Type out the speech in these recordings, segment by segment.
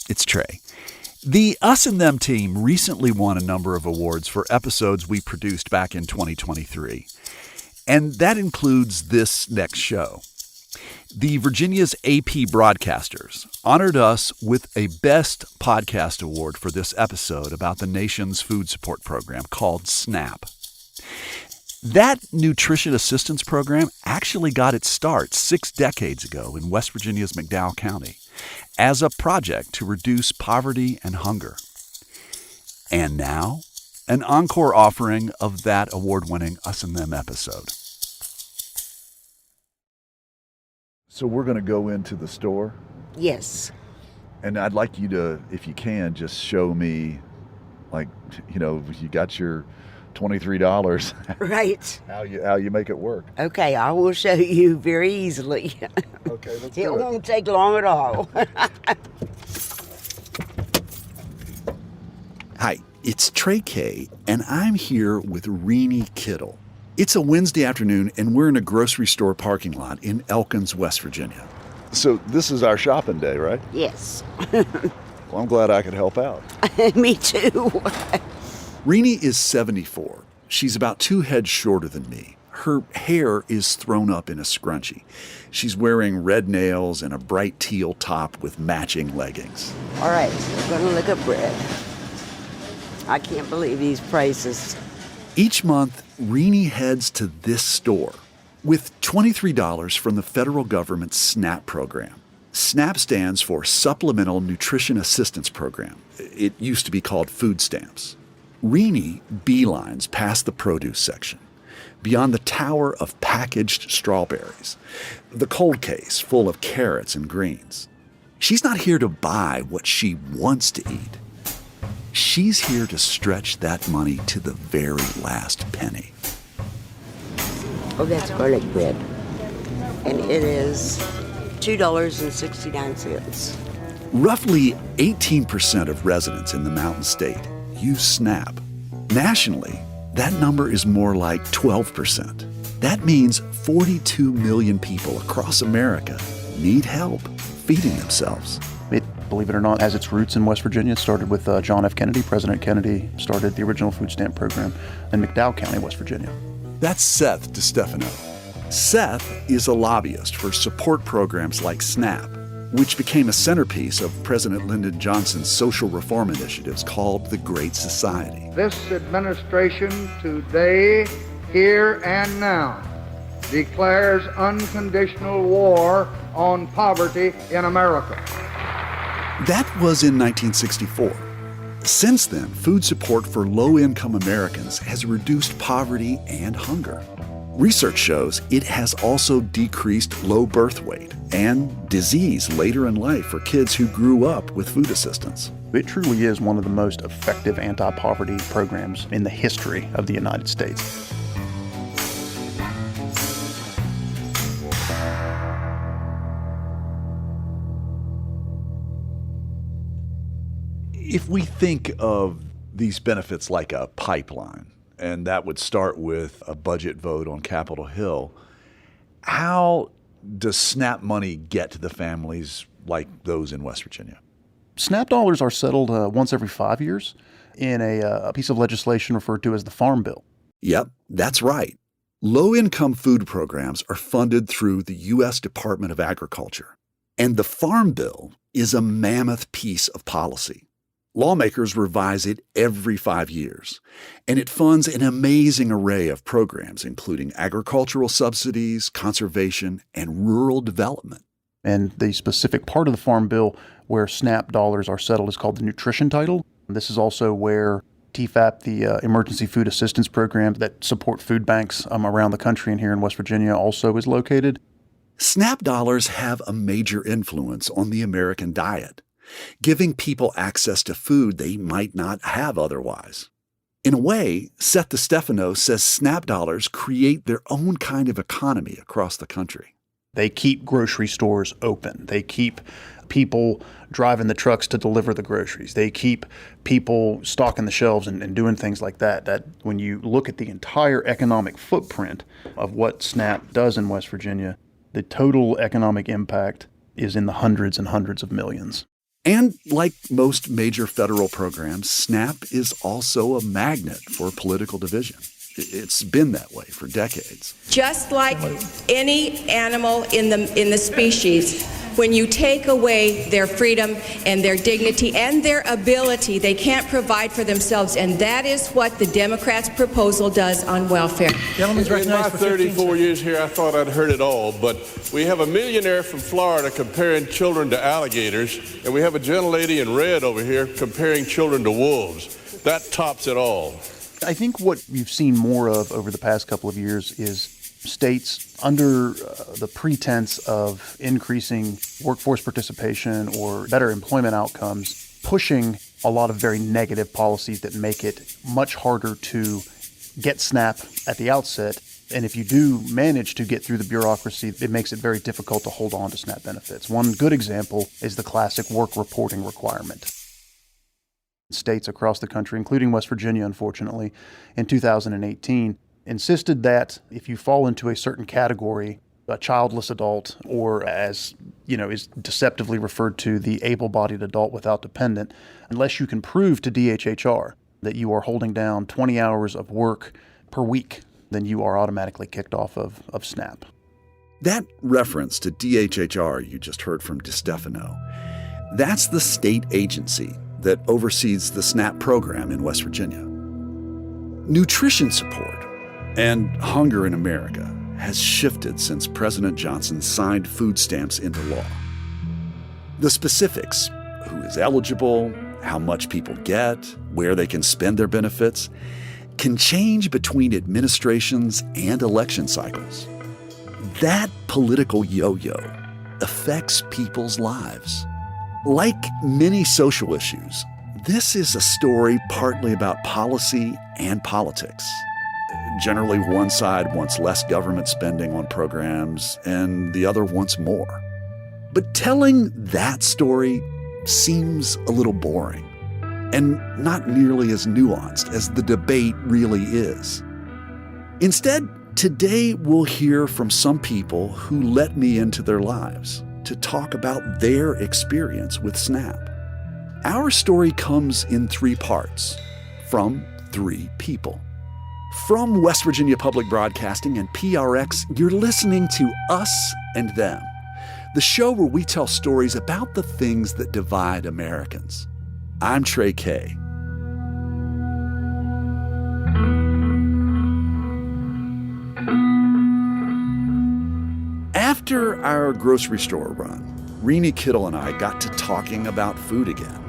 It's Trey. The Us and Them team recently won a number of awards for episodes we produced back in 2023. And that includes this next show. The Virginia's AP Broadcasters honored us with a Best Podcast Award for this episode about the nation's food support program called SNAP. That nutrition assistance program actually got its start 6 decades ago in West Virginia's McDowell County as a project to reduce poverty and hunger. And now, an encore offering of that award-winning Us and Them episode. So we're going to go into the store? Yes. And I'd like you to, if you can, just show me, you got your $23. Right. How you make it work. Okay, I will show you very easily. Okay, let's It do it. won't take long at all. Hi, it's Trey Kay, and I'm here with Renee Kittle. It's a Wednesday afternoon, and we're in a grocery store parking lot in Elkins, West Virginia. So this is our shopping day, right? Yes. Well, I'm glad I could help out. Me too. Renee is 74. She's about 2 heads shorter than me. Her hair is thrown up in a scrunchie. She's wearing red nails and a bright teal top with matching leggings. All right, we're going to look at bread. I can't believe these prices. Each month, Renee heads to this store with $23 from the federal government's SNAP program. SNAP stands for Supplemental Nutrition Assistance Program. It used to be called food stamps. Renee beelines past the produce section, beyond the tower of packaged strawberries, the cold case full of carrots and greens. She's not here to buy what she wants to eat. She's here to stretch that money to the very last penny. Oh, that's garlic bread. And it is $2.69. Roughly 18% of residents in the Mountain State use SNAP. Nationally, that number is more like 12%. That means 42 million people across America need help feeding themselves. It, believe it or not, has its roots in West Virginia. It started with John F. Kennedy. President Kennedy started the original food stamp program in McDowell County, West Virginia. That's Seth DiStefano. Seth is a lobbyist for support programs like SNAP, which became a centerpiece of President Lyndon Johnson's social reform initiatives called the Great Society. This administration today, here and now, declares unconditional war on poverty in America. That was in 1964. Since then, food support for low-income Americans has reduced poverty and hunger. Research shows it has also decreased low birth weight and disease later in life for kids who grew up with food assistance. It truly is one of the most effective anti-poverty programs in the history of the United States. If we think of these benefits like a pipeline, and that would start with a budget vote on Capitol Hill, how does SNAP money get to the families like those in West Virginia? SNAP dollars are settled once every 5 years in a piece of legislation referred to as the Farm Bill. Yep, that's right. Low-income food programs are funded through the U.S. Department of Agriculture. And the Farm Bill is a mammoth piece of policy. Lawmakers revise it every 5 years, and it funds an amazing array of programs, including agricultural subsidies, conservation, and rural development. And the specific part of the Farm Bill where SNAP dollars are settled is called the nutrition title. This is also where TFAP, the Emergency Food Assistance Program that support food banks around the country and here in West Virginia, also is located. SNAP dollars have a major influence on the American diet, giving people access to food they might not have otherwise. In a way, Seth DiStefano says SNAP dollars create their own kind of economy across the country. They keep grocery stores open. They keep people driving the trucks to deliver the groceries. They keep people stocking the shelves and doing things like that. That when you look at the entire economic footprint of what SNAP does in West Virginia, the total economic impact is in the hundreds and hundreds of millions. And like most major federal programs, SNAP is also a magnet for political division. It's been that way for decades. Just like any animal in the species, when you take away their freedom and their dignity and their ability, they can't provide for themselves. And that is what the Democrats' proposal does on welfare. Gentleman's recognized for 15 seconds. In my 34 years here, I thought I'd heard it all. But we have a millionaire from Florida comparing children to alligators, and we have a gentlelady in red over here comparing children to wolves. That tops it all. I think what you've seen more of over the past couple of years is states under the pretense of increasing workforce participation or better employment outcomes, pushing a lot of very negative policies that make it much harder to get SNAP at the outset. And if you do manage to get through the bureaucracy, it makes it very difficult to hold on to SNAP benefits. One good example is the classic work reporting requirement. States across the country, including West Virginia, unfortunately, in 2018, insisted that if you fall into a certain category, a childless adult, or as is deceptively referred to, the able-bodied adult without dependent, unless you can prove to DHHR that you are holding down 20 hours of work per week, then you are automatically kicked off of SNAP. That reference to DHHR you just heard from DiStefano, that's the state agency that oversees the SNAP program in West Virginia. Nutrition support and hunger in America has shifted since President Johnson signed food stamps into law. The specifics, who is eligible, how much people get, where they can spend their benefits, can change between administrations and election cycles. That political yo-yo affects people's lives. Like many social issues, this is a story partly about policy and politics. Generally, one side wants less government spending on programs, and the other wants more. But telling that story seems a little boring, and not nearly as nuanced as the debate really is. Instead, today we'll hear from some people who let me into their lives to talk about their experience with SNAP. Our story comes in 3 parts, from 3 people. From West Virginia Public Broadcasting and PRX, you're listening to Us and Them, the show where we tell stories about the things that divide Americans. I'm Trey Kay. After our grocery store run, Renee Kittle and I got to talking about food again.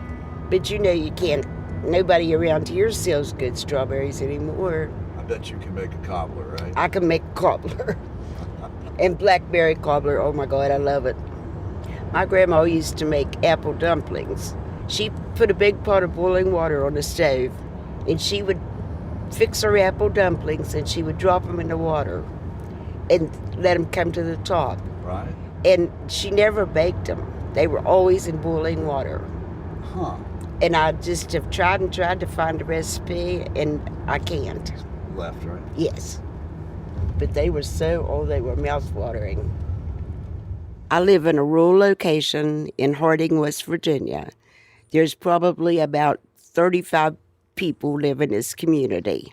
But you can't, nobody around here sells good strawberries anymore. I bet you can make a cobbler, right? I can make cobbler. And blackberry cobbler, oh my God, I love it. My grandma used to make apple dumplings. She put a big pot of boiling water on the stove, and she would fix her apple dumplings, and she would drop them in the water and let them come to the top. Right. And she never baked them. They were always in boiling water. Huh. And I just have tried and tried to find a recipe, and I can't. Left, right? Yes. But they were mouth-watering. I live in a rural location in Harding, West Virginia. There's probably about 35 people live in this community.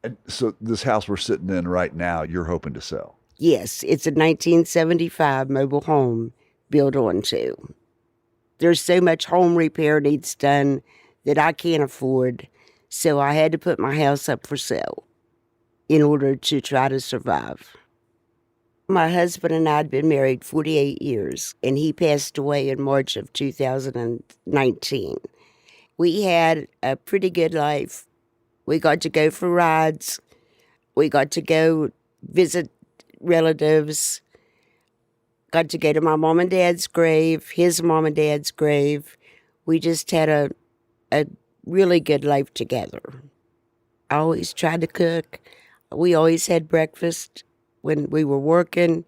And so this house we're sitting in right now, you're hoping to sell? Yes, it's a 1975 mobile home built onto. There's so much home repair needs done that I can't afford, so I had to put my house up for sale in order to try to survive. My husband and I had been married 48 years, and he passed away in March of 2019. We had a pretty good life. We got to go for rides. We got to go visit relatives. Got to go to my mom and dad's grave, his mom and dad's grave. We just had a really good life together. I always tried to cook. We always had breakfast. When we were working,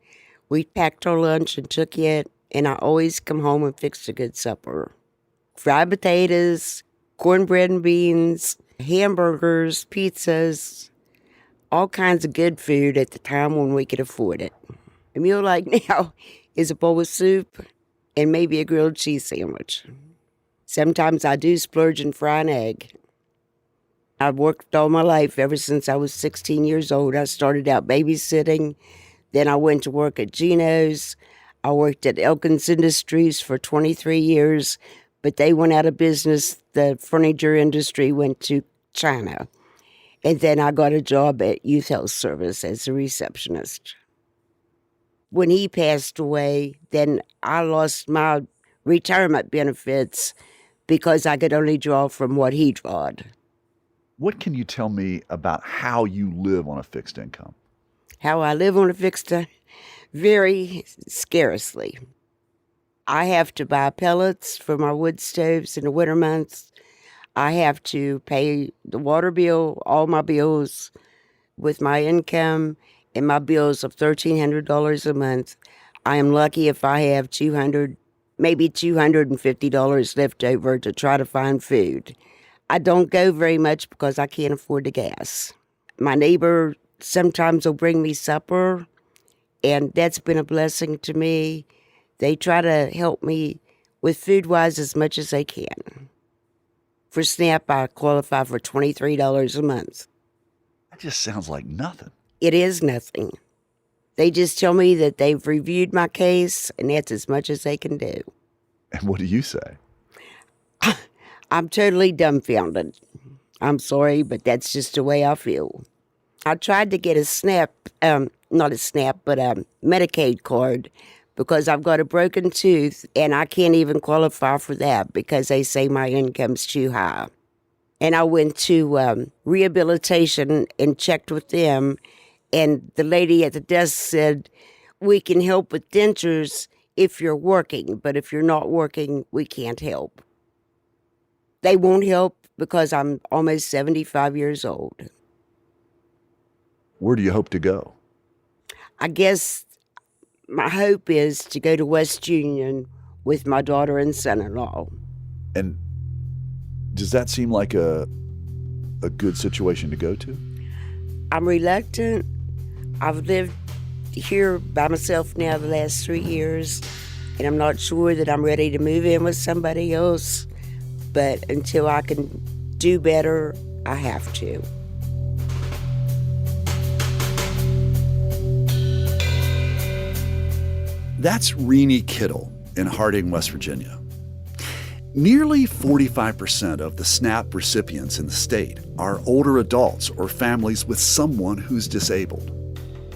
we packed our lunch and took it, and I always come home and fixed a good supper. Fried potatoes, cornbread and beans, hamburgers, pizzas, all kinds of good food at the time when we could afford it. A meal like now is a bowl of soup and maybe a grilled cheese sandwich. Sometimes I do splurge and fry an egg. I've worked all my life ever since I was 16 years old. I started out babysitting. Then I went to work at Geno's. I worked at Elkins Industries for 23 years, but they went out of business. The furniture industry went to China. And then I got a job at Youth Health Service as a receptionist. When he passed away, then I lost my retirement benefits because I could only draw from what he drawed. What can you tell me about how you live on a fixed income? How I live on a fixed income? Very scarcely. I have to buy pellets for my wood stoves in the winter months. I have to pay the water bill, all my bills with my income, and my bills of $1,300 a month. I am lucky if I have $200, maybe $250 left over to try to find food. I don't go very much because I can't afford the gas. My neighbor sometimes will bring me supper, and that's been a blessing to me. They try to help me with food-wise as much as they can. For SNAP, I qualify for $23 a month. That just sounds like nothing. It is nothing. They just tell me that they've reviewed my case, and that's as much as they can do. And what do you say? I'm totally dumbfounded. I'm sorry, but that's just the way I feel. I tried to get a SNAP, not a SNAP, but a Medicaid card because I've got a broken tooth, and I can't even qualify for that because they say my income's too high. And I went to rehabilitation and checked with them, and the lady at the desk said, we can help with dentures if you're working, but if you're not working, we can't help. They won't help because I'm almost 75 years old. Where do you hope to go? I guess my hope is to go to West Union with my daughter and son-in-law. And does that seem like a good situation to go to? I'm reluctant. I've lived here by myself now the last 3 years, and I'm not sure that I'm ready to move in with somebody else. But until I can do better, I have to. That's Renee Kittle in Harding, West Virginia. Nearly 45% of the SNAP recipients in the state are older adults or families with someone who's disabled.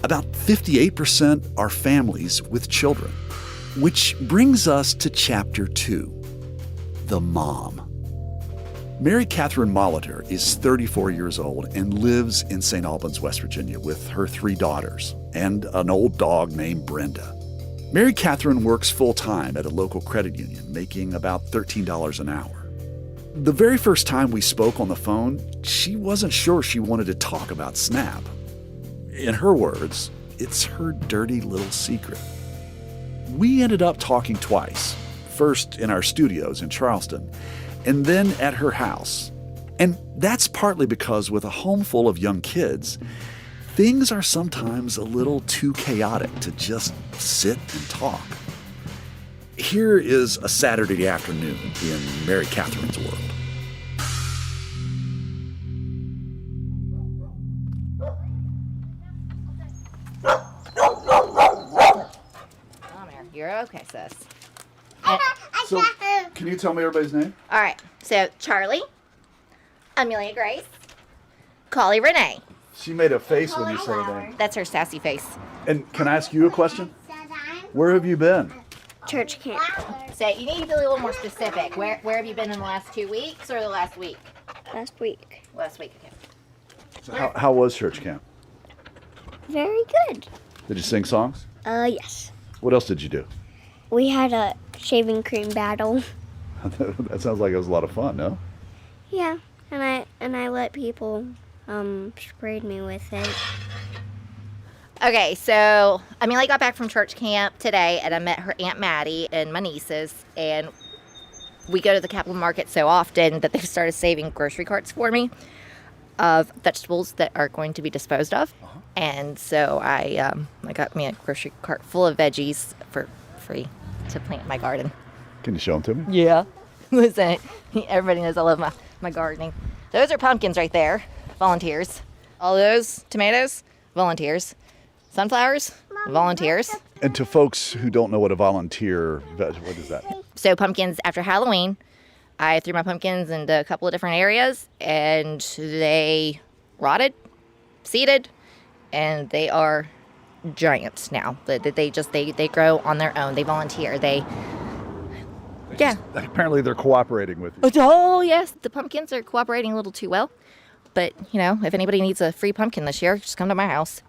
About 58% are families with children, which brings us to Chapter 2, the mom. Mary Catherine Molitor is 34 years old and lives in St. Albans, West Virginia with her 3 daughters and an old dog named Brenda. Mary Catherine works full-time at a local credit union, making about $13 an hour. The very first time we spoke on the phone, she wasn't sure she wanted to talk about SNAP. In her words, it's her dirty little secret. We ended up talking twice, first in our studios in Charleston, and then at her house. And that's partly because with a home full of young kids, things are sometimes a little too chaotic to just sit and talk. Here is a Saturday afternoon in Mary Catherine's world. Come here. You're okay, sis. So, can you tell me everybody's name? All right. So, Charlie, Amelia Grace, Collie Renee. She made a face when you said her name. That's her sassy face. And can I ask you a question? Where have you been? Church camp. So, you need to be a little more specific. Where have you been in the last 2 weeks or the last week? Last week. Last week, okay. So how was church camp? Very good. Did you sing songs? Yes. What else did you do? We had a shaving cream battle. That sounds like it was a lot of fun, no? Yeah, and I let people sprayed me with it. Okay, so Amelia got back from church camp today, and I met her Aunt Maddie and my nieces, and we go to the Capital Market so often that they've started saving grocery carts for me of vegetables that are going to be disposed of. And so I got me a grocery cart full of veggies for free to plant my garden. Can you show them to me? Yeah. Listen, everybody knows I love my gardening. Those are pumpkins right there. Volunteers. All those tomatoes, volunteers. Sunflowers, volunteers. And to folks who don't know what a volunteer, what is that? So pumpkins after Halloween, I threw my pumpkins into a couple of different areas and they rotted, seeded, and they are giants now. They grow on their own. They volunteer. Apparently they're cooperating with you. Oh, yes. The pumpkins are cooperating a little too well. But, if anybody needs a free pumpkin this year, just come to my house.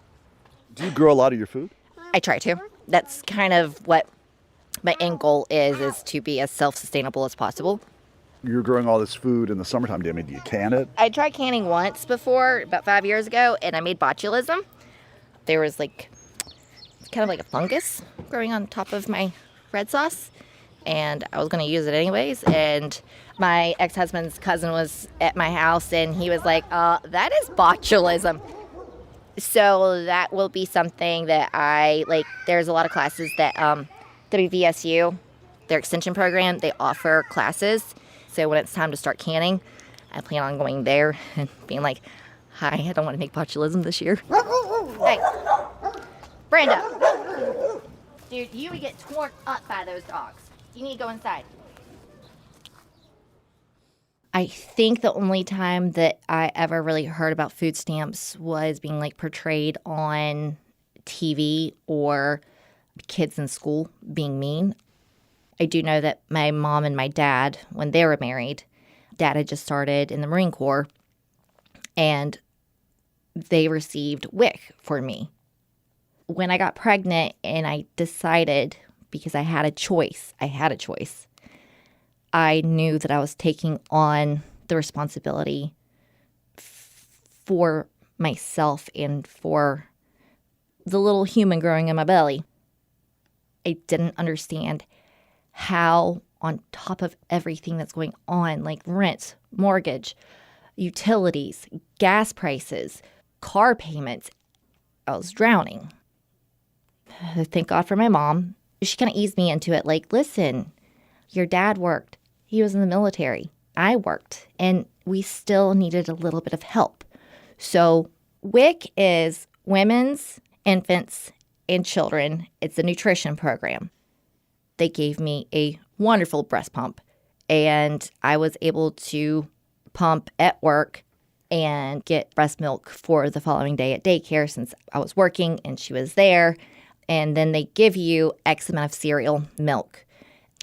Do you grow a lot of your food? I try to. That's kind of what my end goal is to be as self-sustainable as possible. You're growing all this food in the summertime. Do you can it? I tried canning once before, about 5 years ago, and I made botulism. There was kind of like a fungus growing on top of my red sauce, and I was going to use it anyways. And my ex-husband's cousin was at my house, and he was like, that is botulism. So that will be something that there's a lot of classes that WVSU, their extension program, they offer classes. So when it's time to start canning, I plan on going there and being like, hi, I don't want to make botulism this year. Hey, Brenda. Dude, you would get torn up by those dogs. You need to go inside. I think the only time that I ever really heard about food stamps was being portrayed on TV or kids in school being mean. I do know that my mom and my dad, when they were married, Dad had just started in the Marine Corps, and they received WIC for me. When I got pregnant and I decided, because I had a choice, I knew that I was taking on the responsibility for myself and for the little human growing in my belly. I didn't understand how, on top of everything that's going on, like rent, mortgage, utilities, gas prices, car payments, I was drowning. Thank God for my mom. She kind of eased me into it. Listen, your dad worked. He was in the military. I worked. And we still needed a little bit of help. So WIC is Women's, Infants, and Children. It's a nutrition program. They gave me a wonderful breast pump. And I was able to pump at work and get breast milk for the following day at daycare since I was working and she was there. And then they give you X amount of cereal, milk,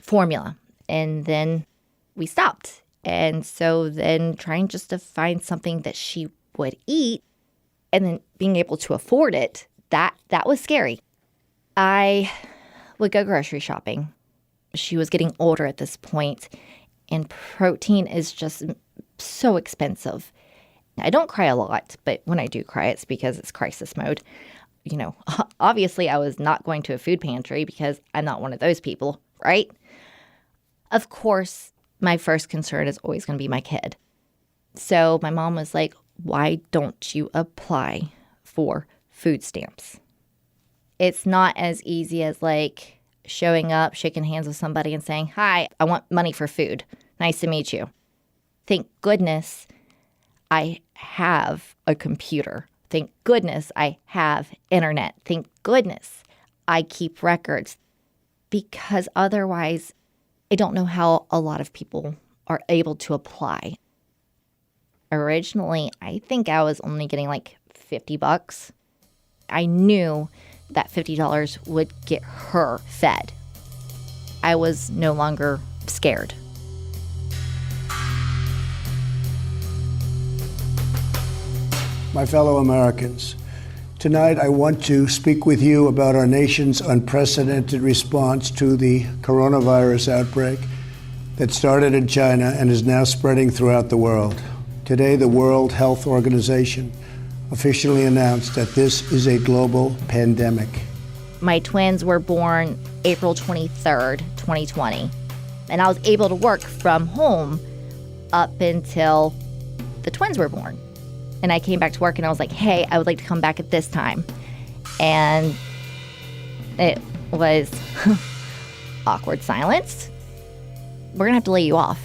formula. And then we stopped. And so then trying just to find something that she would eat and then being able to afford it, that was scary. I would go grocery shopping. She was getting older at this point, and protein is just so expensive. I don't cry a lot, but when I do cry, it's because it's crisis mode. Obviously I was not going to a food pantry because I'm not one of those people, right? Of course, my first concern is always going to be my kid. So my mom was like, why don't you apply for food stamps? It's not as easy as showing up, shaking hands with somebody and saying, hi, I want money for food. Nice to meet you. Thank goodness I have a computer. Thank goodness I have internet. Thank goodness I keep records, because otherwise I don't know how a lot of people are able to apply. Originally, I think I was only getting $50. I knew that $50 would get her fed. I was no longer scared. My fellow Americans, tonight I want to speak with you about our nation's unprecedented response to the coronavirus outbreak that started in China and is now spreading throughout the world. Today, the World Health Organization officially announced that this is a global pandemic. My twins were born April 23rd, 2020, and I was able to work from home up until the twins were born. And I came back to work and I was like, hey, I would like to come back at this time. And it was Awkward silence. We're going to have to lay you off.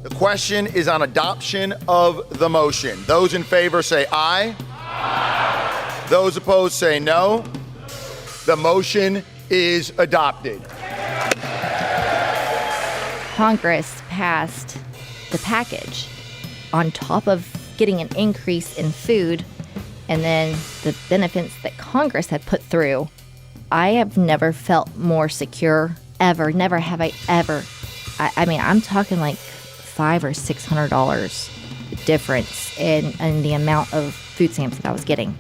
The question is on adoption of the motion. Those in favor say aye. Aye. Those opposed say no. The motion is adopted. Congress passed the package on top of getting an increase in food and then the benefits that Congress had put through. I have never felt more secure, ever. Never have I ever. I mean, I'm talking like $500 or $600 difference in the amount of food stamps that I was getting.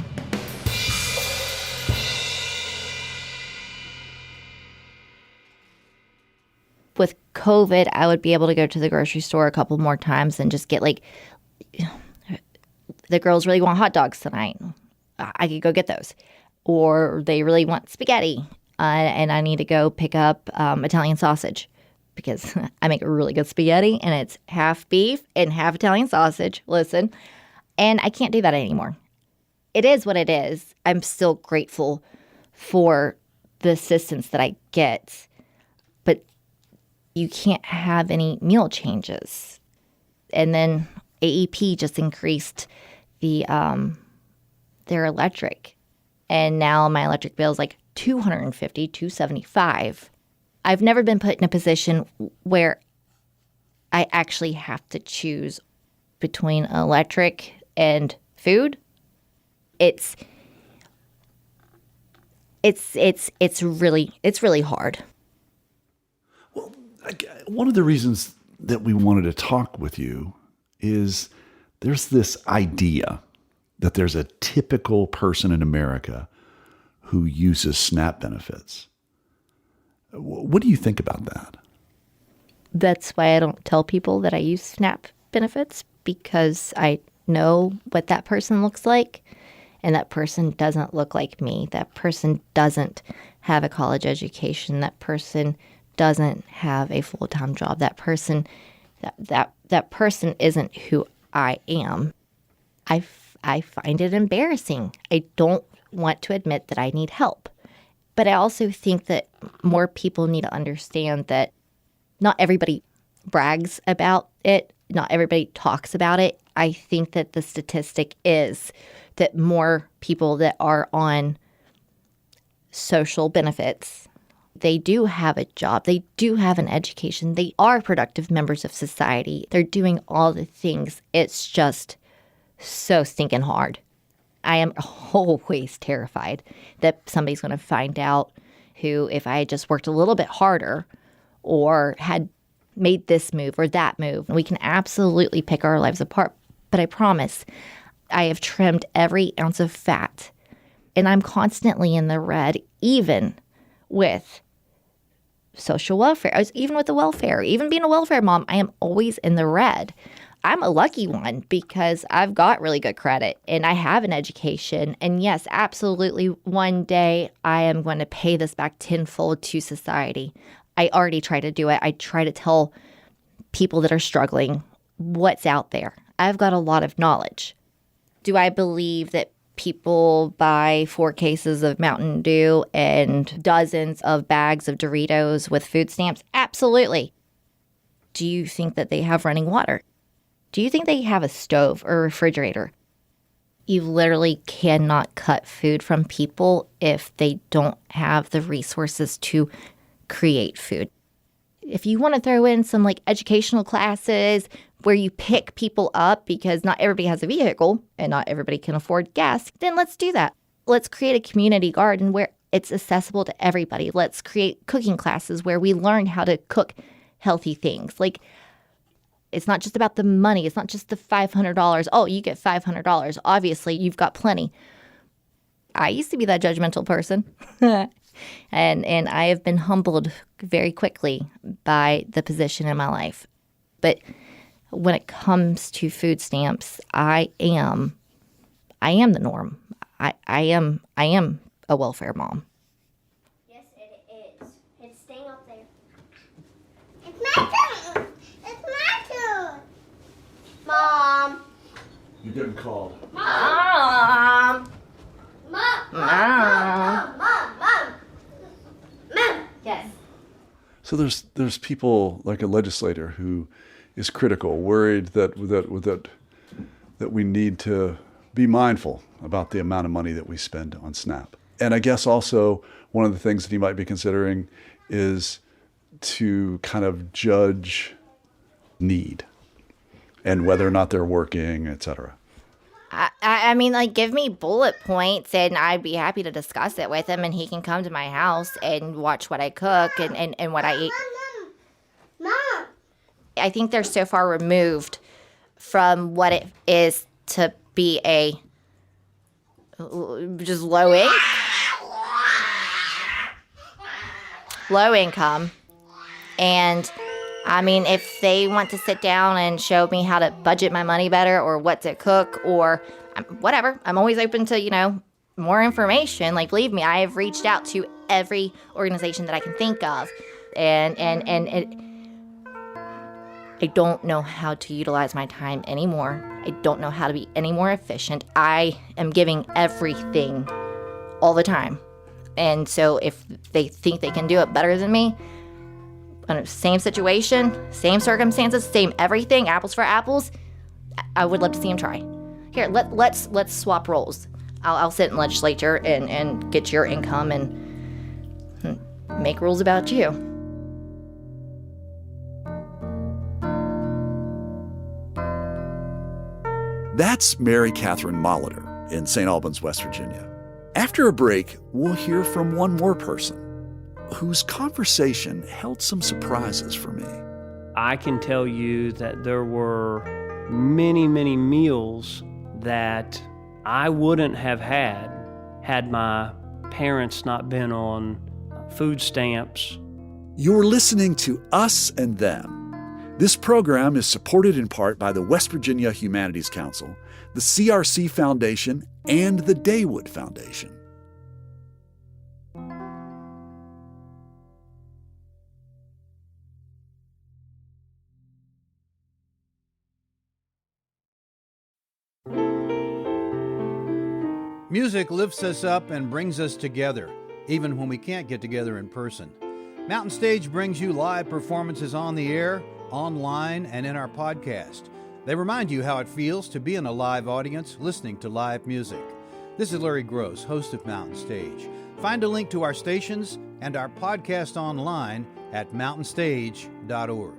With COVID, I would be able to go to the grocery store a couple more times and just get like, the girls really want hot dogs tonight. I could go get those. Or they really want spaghetti and I need to go pick up Italian sausage because I make a really good spaghetti and it's half beef and half Italian sausage. Listen, and I can't do that anymore. It is what it is. I'm still grateful for the assistance that I get, but you can't have any meal changes. And then AEP just increased their electric. And now my electric bill is like $250, $275. I've never been put in a position where I actually have to choose between electric and food. It's really hard. Well, one of the reasons that we wanted to talk with you is there's this idea that there's a typical person in America who uses SNAP benefits. What do you think about that? That's why I don't tell people that I use SNAP benefits, because I know what that person looks like, and that person doesn't look like me. That person doesn't have a college education. That person doesn't have a full-time job. That person isn't who I am. I find it embarrassing. I don't want to admit that I need help. But I also think that more people need to understand that not everybody brags about it. Not everybody talks about it. I think that the statistic is that more people that are on social benefits, they do have a job. They do have an education. They are productive members of society. They're doing all the things. It's just so stinking hard. I am always terrified that somebody's going to find out who, if I had just worked a little bit harder or had made this move or that move, we can absolutely pick our lives apart. But I promise, I have trimmed every ounce of fat, and I'm constantly in the red, even with social welfare. Even with the welfare, even being a welfare mom, I am always in the red. I'm a lucky one because I've got really good credit and I have an education. And yes, absolutely, one day I am going to pay this back tenfold to society. I already try to do it. I try to tell people that are struggling what's out there. I've got a lot of knowledge. Do I believe that people buy 4 cases of Mountain Dew and dozens of bags of Doritos with food stamps? Absolutely. Do you think that they have running water? Do you think they have a stove or a refrigerator? You literally cannot cut food from people if they don't have the resources to create food. If you want to throw in some like educational classes where you pick people up because not everybody has a vehicle and not everybody can afford gas, then let's do that. Let's create a community garden where it's accessible to everybody. Let's create cooking classes where we learn how to cook healthy things. Like, it's not just about the money. It's not just the $500. Oh, you get $500. Obviously, you've got plenty. I used to be that judgmental person. and I have been humbled very quickly by the position in my life. But when it comes to food stamps, I am the norm. I am a welfare mom. Yes, it is. It's staying up there. It's my turn. It's my turn. Mom. You're getting called. Mom. Mom. Yes. So there's people like a legislator who is critical, worried that we need to be mindful about the amount of money that we spend on SNAP. And I guess also one of the things that he might be considering is to kind of judge need and whether or not they're working, et cetera. I mean, like, give me bullet points and I'd be happy to discuss it with him, and he can come to my house and watch what I cook and what I eat. Mom. I think they're so far removed from what it is to be a just low income. And I mean, if they want to sit down and show me how to budget my money better or what to cook or whatever, I'm always open to, more information. Like, believe me, I have reached out to every organization that I can think of. And I don't know how to utilize my time anymore. I don't know how to be any more efficient. I am giving everything all the time. And so if they think they can do it better than me, same situation, same circumstances, same everything, apples for apples, I would love to see him try. Here, let's swap roles. I'll sit in legislature and get your income and make rules about you. That's Mary Catherine Molitor in St. Albans, West Virginia. After a break, we'll hear from one more person whose conversation held some surprises for me. I can tell you that there were many, many meals that I wouldn't have had my parents not been on food stamps. You're listening to Us and Them. This program is supported in part by the West Virginia Humanities Council, the CRC Foundation, and the Daywood Foundation. Music lifts us up and brings us together, even when we can't get together in person. Mountain Stage brings you live performances on the air, online, and in our podcast. They remind you how it feels to be in a live audience listening to live music. This is Larry Gross, host of Mountain Stage. Find a link to our stations and our podcast online at mountainstage.org.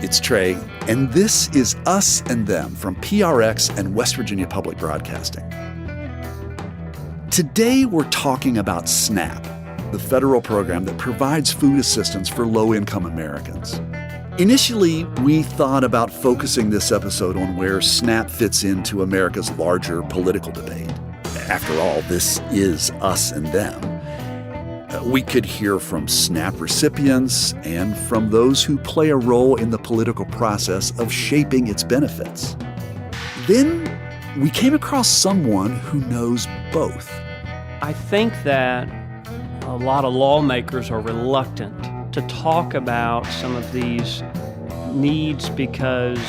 It's Trey, and this is Us and Them from PRX and West Virginia Public Broadcasting. Today we're talking about SNAP, the federal program that provides food assistance for low-income Americans. Initially, we thought about focusing this episode on where SNAP fits into America's larger political debate. After all, this is Us and Them. We could hear from SNAP recipients and from those who play a role in the political process of shaping its benefits. Then we came across someone who knows both. I think that a lot of lawmakers are reluctant to talk about some of these needs because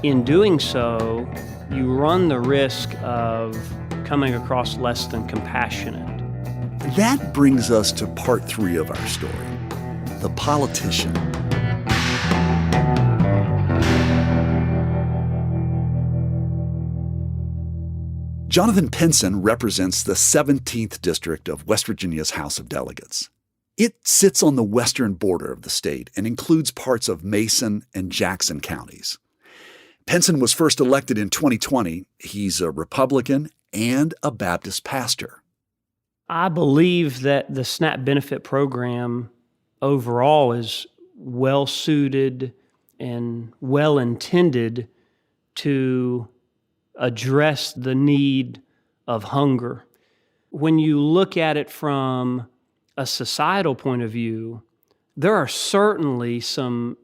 in doing so, you run the risk of coming across less than compassionate. That brings us to part 3 of our story, the politician. Jonathan Pinson represents the 17th District of West Virginia's House of Delegates. It sits on the western border of the state and includes parts of Mason and Jackson counties. Pinson was first elected in 2020. He's a Republican and a Baptist pastor. I believe that the SNAP benefit program overall is well-suited and well-intended to address the need of hunger. When you look at it from a societal point of view, there are certainly some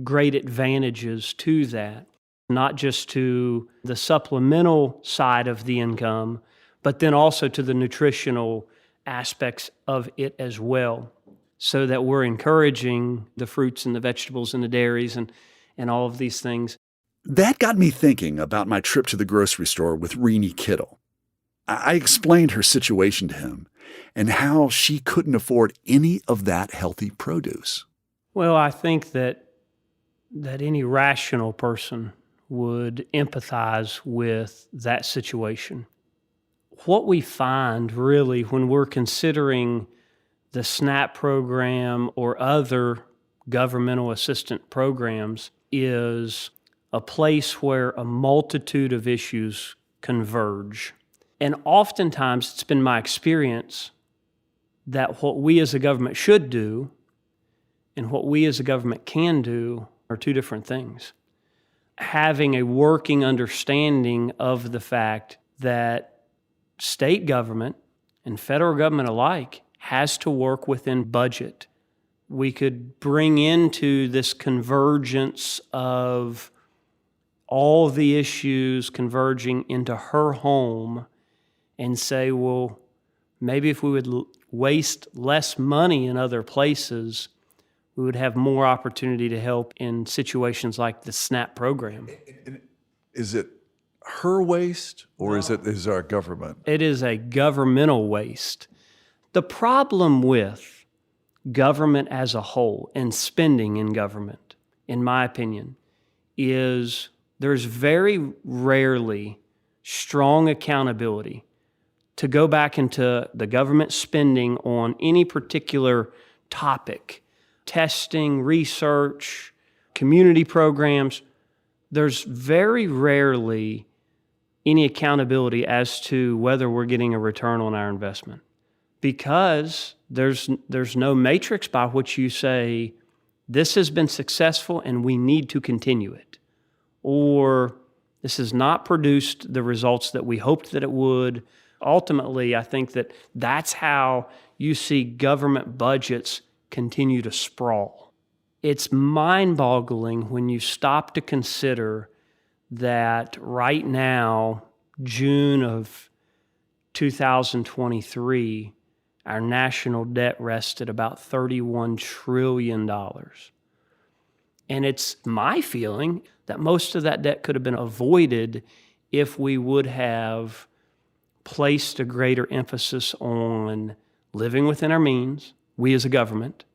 great advantages to that, not just to the supplemental side of the income, but then also to the nutritional aspects of it as well, so that we're encouraging the fruits and the vegetables and the dairies and all of these things. That got me thinking about my trip to the grocery store with Renee Kittle. I explained her situation to him and how she couldn't afford any of that healthy produce. Well, I think that any rational person would empathize with that situation. What we find really when we're considering the SNAP program or other governmental assistance programs is a place where a multitude of issues converge. And oftentimes it's been my experience that what we as a government should do and what we as a government can do are two different things. Having a working understanding of the fact that state government and federal government alike has to work within budget. We could bring into this convergence of all the issues converging into her home and say, well, maybe if we would waste less money in other places, we would have more opportunity to help in situations like the SNAP program. Is it her waste or is our government? It is a governmental waste. The problem with government as a whole and spending in government, in my opinion, is there's very rarely strong accountability to go back into the government spending on any particular topic, testing, research, community programs. There's very rarely any accountability as to whether we're getting a return on our investment, because there's no matrix by which you say, this has been successful and we need to continue it, or this has not produced the results that we hoped that it would. Ultimately, I think that that's how you see government budgets continue to sprawl. It's mind-boggling when you stop to consider that right now, June of 2023, our national debt rests at about $31 trillion. And it's my feeling that most of that debt could have been avoided if we would have placed a greater emphasis on living within our means, we as a government,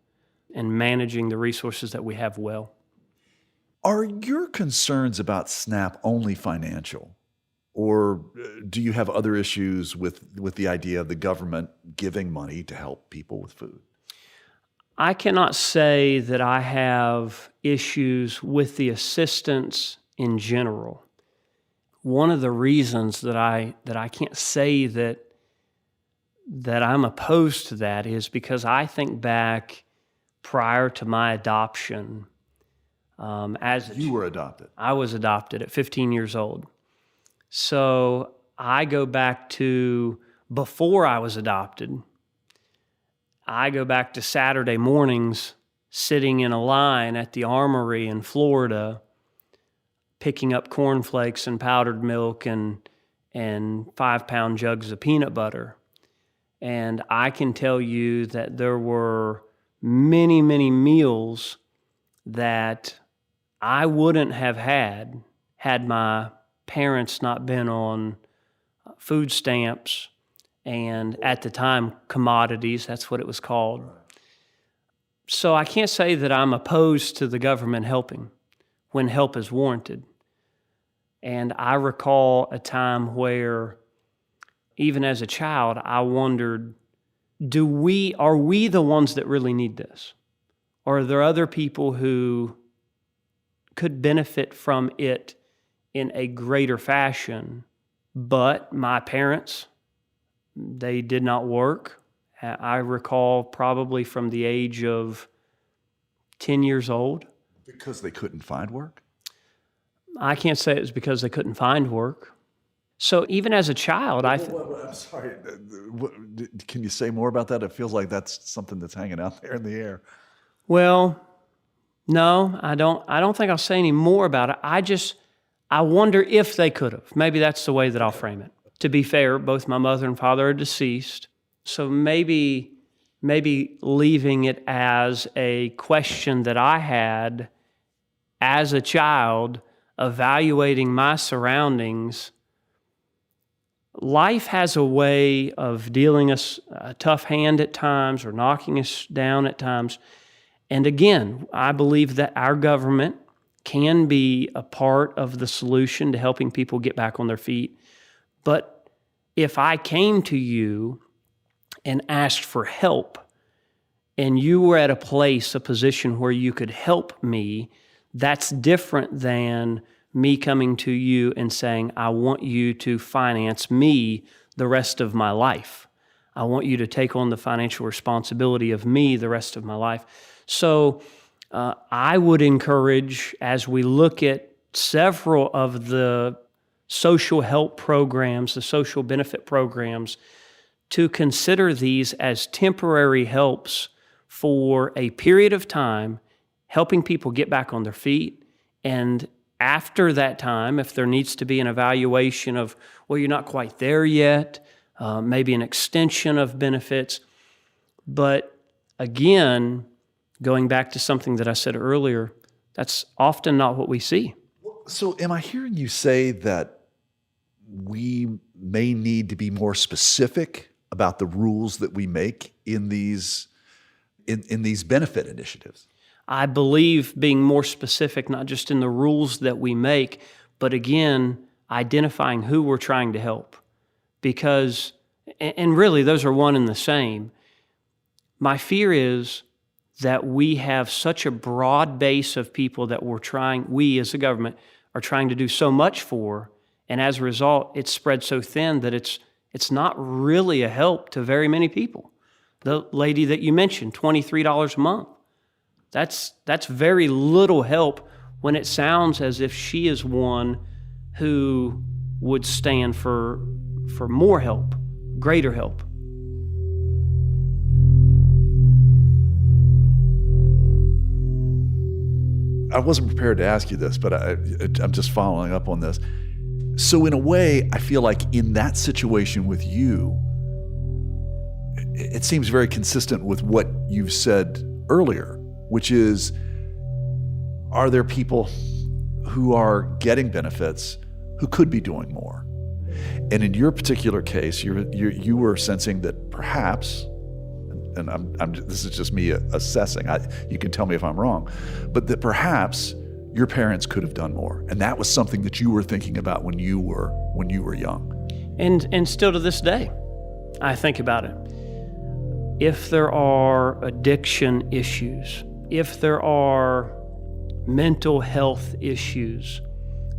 and managing the resources that we have well. Are your concerns about SNAP only financial? Or do you have other issues with the idea of the government giving money to help people with food? I cannot say that I have issues with the assistance in general. One of the reasons that I can't say that I'm opposed to that is because I think back prior to my adoption. You were adopted. I was adopted at 15 years old. So I go back to before I was adopted. I go back to Saturday mornings sitting in a line at the Armory in Florida, picking up cornflakes and powdered milk and 5-pound jugs of peanut butter. And I can tell you that there were many, many meals that I wouldn't have had my parents not been on food stamps and, at the time, commodities. That's what it was called. So I can't say that I'm opposed to the government helping when help is warranted. And I recall a time where, even as a child, I wondered, are we the ones that really need this? Or are there other people who could benefit from it in a greater fashion? But my parents, they did not work. I recall probably from the age of 10 years old. Because they couldn't find work? I can't say it was because they couldn't find work. So even as a child, I'm sorry. Can you say more about that? It feels like that's something that's hanging out there in the air. Well, no, I don't think I'll say any more about it. I wonder if they could have. Maybe that's the way that I'll frame it. To be fair, both my mother and father are deceased, So maybe leaving it as a question that I had as a child, evaluating my surroundings. Life has a way of dealing us a tough hand at times or knocking us down at times. And again, I believe that our government can be a part of the solution to helping people get back on their feet. But if I came to you and asked for help, and you were at a position where you could help me, that's different than me coming to you and saying, I want you to finance me the rest of my life. I want you to take on the financial responsibility of me the rest of my life. So I would encourage, as we look at several of the social help programs, the social benefit programs, to consider these as temporary helps for a period of time, helping people get back on their feet. And after that time, if there needs to be an evaluation of, well, you're not quite there yet, maybe an extension of benefits. But again, going back to something that I said earlier, that's often not what we see. So am I hearing you say that we may need to be more specific about the rules that we make in these benefit initiatives? I believe being more specific, not just in the rules that we make, but again, identifying who we're trying to help. Because, and really those are one and the same. My fear is that we have such a broad base of people that we as a government are trying to do so much for, and as a result, it's spread so thin that it's not really a help to very many people. The lady that you mentioned, $23 a month. That's very little help when it sounds as if she is one who would stand for more help, greater help. I wasn't prepared to ask you this, but I'm just following up on this. So in a way, I feel like in that situation with you, it seems very consistent with what you've said earlier, which is, are there people who are getting benefits who could be doing more? And in your particular case, you were sensing that perhaps, and this is just me assessing, you can tell me if I'm wrong, but that perhaps your parents could have done more. And that was something that you were thinking about when you were young. And still to this day, I think about it. If there are addiction issues, if there are mental health issues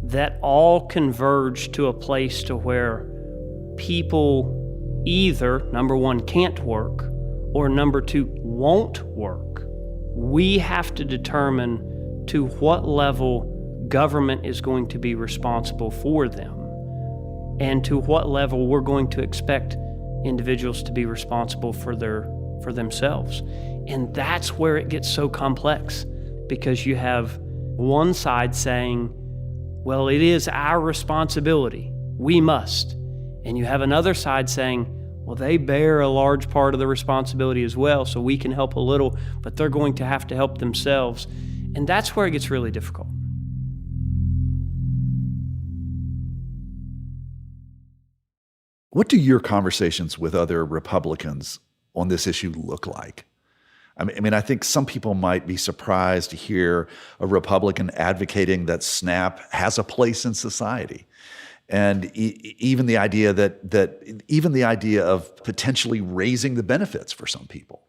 that all converge to a place to where people either, number one, can't work, or number two, won't work, we have to determine to what level government is going to be responsible for them and to what level we're going to expect individuals to be responsible for themselves. And that's where it gets so complex, because you have one side saying, well, it is our responsibility, we must. And you have another side saying, well, they bear a large part of the responsibility as well, so we can help a little, but they're going to have to help themselves. And that's where it gets really difficult. What do your conversations with other Republicans on this issue look like? I mean, I think some people might be surprised to hear a Republican advocating that SNAP has a place in society. And even the idea even the idea of potentially raising the benefits for some people.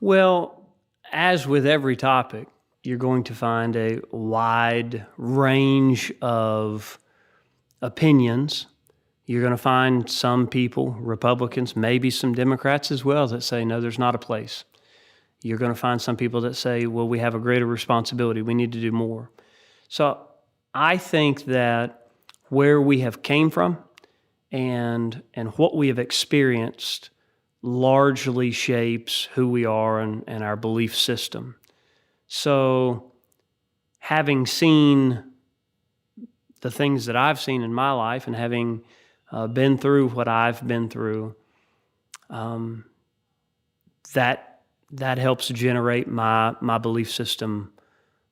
Well, as with every topic, you're going to find a wide range of opinions. You're going to find some people, Republicans, maybe some Democrats as well, that say, no, there's not a place. You're going to find some people that say, well, we have a greater responsibility. We need to do more. So I think that where we have came from and what we have experienced largely shapes who we are and our belief system. So having seen the things that I've seen in my life and having been through what I've been through, that helps generate my belief system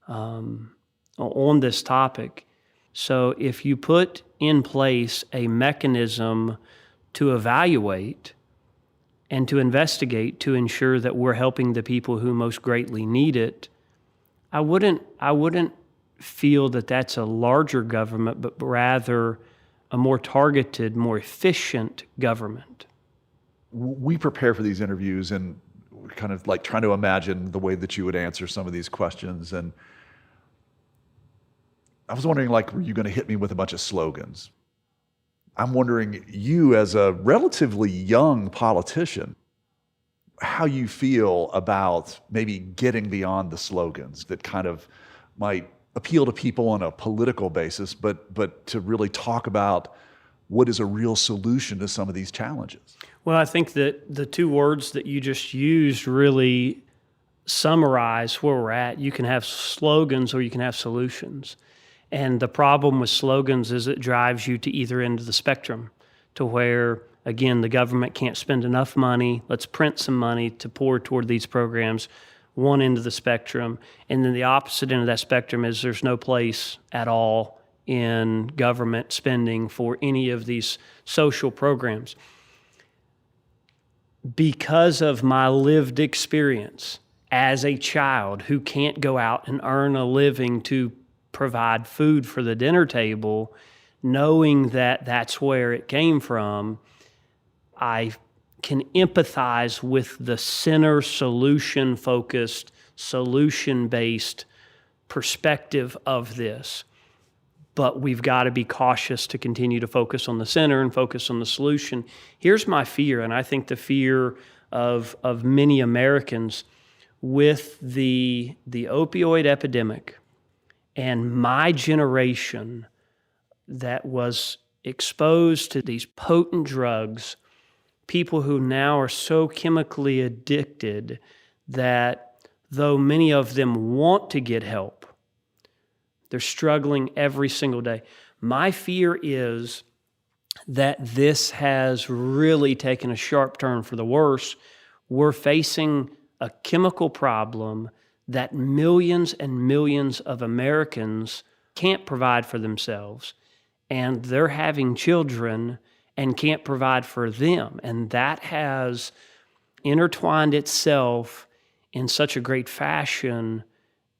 on this topic. So if you put in place a mechanism to evaluate and to investigate to ensure that we're helping the people who most greatly need it, I wouldn't feel that that's a larger government, but rather a more targeted, more efficient government. We prepare for these interviews and we're kind of like trying to imagine the way that you would answer some of these questions. And I was wondering, like, were you going to hit me with a bunch of slogans? I'm wondering, you as a relatively young politician, how you feel about maybe getting beyond the slogans that kind of might appeal to people on a political basis, but to really talk about what is a real solution to some of these challenges. Well, I think that the two words that you just used really summarize where we're at. You can have slogans or you can have solutions. And the problem with slogans is it drives you to either end of the spectrum, to where, again, the government can't spend enough money. Let's print some money to pour toward these programs, one end of the spectrum. And then the opposite end of that spectrum is there's no place at all in government spending for any of these social programs. Because of my lived experience as a child who can't go out and earn a living to provide food for the dinner table, knowing that that's where it came from, I can empathize with the center solution-focused, solution-based perspective of this. But we've got to be cautious to continue to focus on the center and focus on the solution. Here's my fear, and I think the fear of many Americans with the opioid epidemic and my generation that was exposed to these potent drugs, people who now are so chemically addicted that though many of them want to get help, they're struggling every single day. My fear is that this has really taken a sharp turn for the worse. We're facing a chemical problem that millions and millions of Americans can't provide for themselves, and they're having children and can't provide for them. And that has intertwined itself in such a great fashion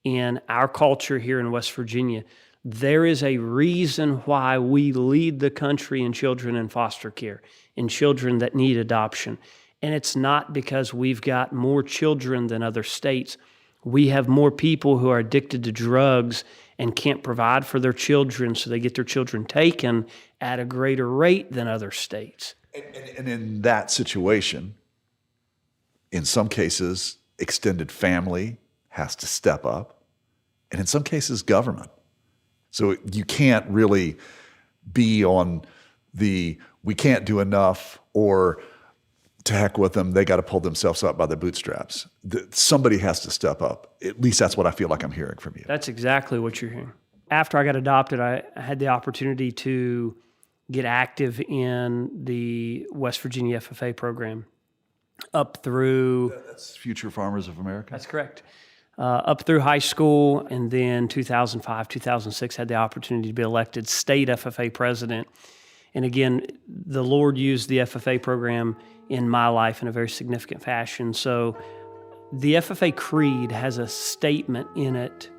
in our culture here in West Virginia. There is a reason why we lead the country in children in foster care, in children that need adoption. And it's not because we've got more children than other states. We have more people who are addicted to drugs and can't provide for their children, so they get their children taken at a greater rate than other states. And in that situation, in some cases, extended family has to step up, and in some cases, government. So you can't really be on the we can't do enough or to heck with them, they got to pull themselves up by the bootstraps. Somebody has to step up. At least that's what I feel like I'm hearing from you. That's exactly what you're hearing. After I got adopted, I had the opportunity to get active in the West Virginia FFA program up through... That's Future Farmers of America? That's correct. Up through high school, and then 2005, 2006, had the opportunity to be elected state FFA president. And again, the Lord used the FFA program in my life in a very significant fashion. So the FFA Creed has a statement in it,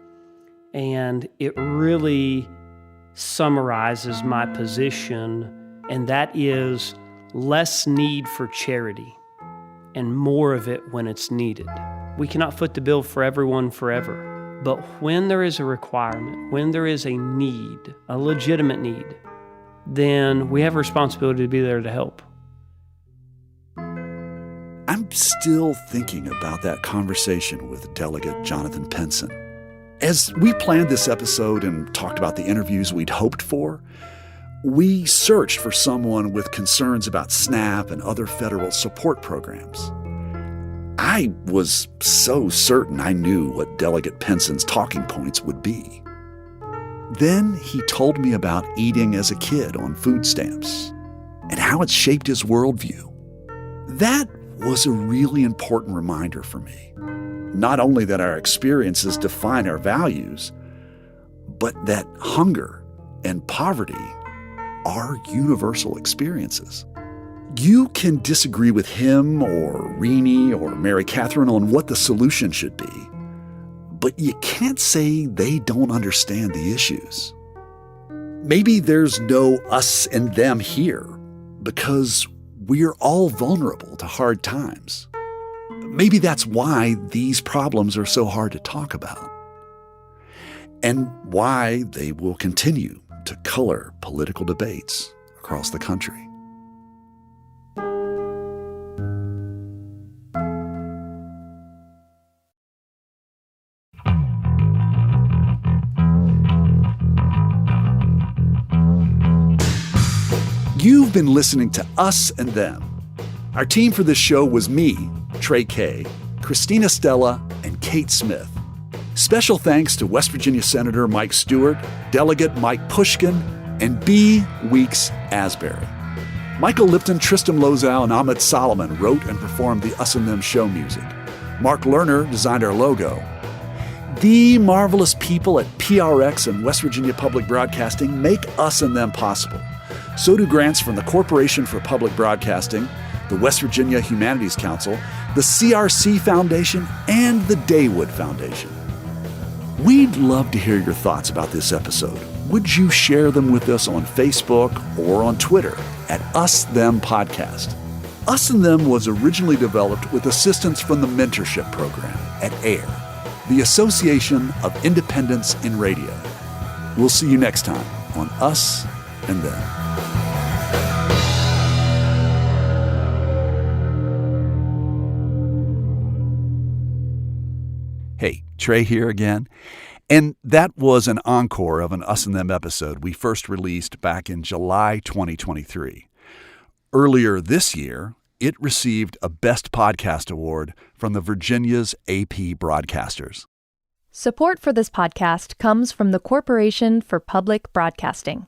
and it really summarizes my position, and that is less need for charity and more of it when it's needed. We cannot foot the bill for everyone forever, but when there is a requirement, when there is a need, a legitimate need, then we have a responsibility to be there to help. I'm still thinking about that conversation with Delegate Jonathan Penson. As we planned this episode and talked about the interviews we'd hoped for, we searched for someone with concerns about SNAP and other federal support programs. I was so certain I knew what Delegate Penson's talking points would be. Then he told me about eating as a kid on food stamps and how it shaped his worldview. That was a really important reminder for me. Not only that our experiences define our values, but that hunger and poverty are universal experiences. You can disagree with him or Renee or Mary Catherine on what the solution should be, but you can't say they don't understand the issues. Maybe there's no us and them here because we're all vulnerable to hard times. Maybe that's why these problems are so hard to talk about, and why they will continue to color political debates across the country. You've been listening to Us and Them. Our team for this show was me, Trey Kay, Christina Stella, and Kate Smith. Special thanks to West Virginia Senator Mike Stewart, Delegate Mike Pushkin, and B. Weeks Asbury. Michael Lipton, Tristan Lozow, and Ahmed Solomon wrote and performed the Us and Them show music. Mark Lerner designed our logo. The marvelous people at PRX and West Virginia Public Broadcasting make Us and Them possible. So do grants from the Corporation for Public Broadcasting, the West Virginia Humanities Council, the CRC Foundation, and the Daywood Foundation. We'd love to hear your thoughts about this episode. Would you share them with us on Facebook or on Twitter at Us Them Podcast? Us and Them was originally developed with assistance from the Mentorship Program at AIR, the Association of Independents in Radio. We'll see you next time on Us and Them. Hey, Trey here again. And that was an encore of an Us and Them episode we first released back in July 2023. Earlier this year, it received a Best Podcast Award from the Virginia's AP Broadcasters. Support for this podcast comes from the Corporation for Public Broadcasting.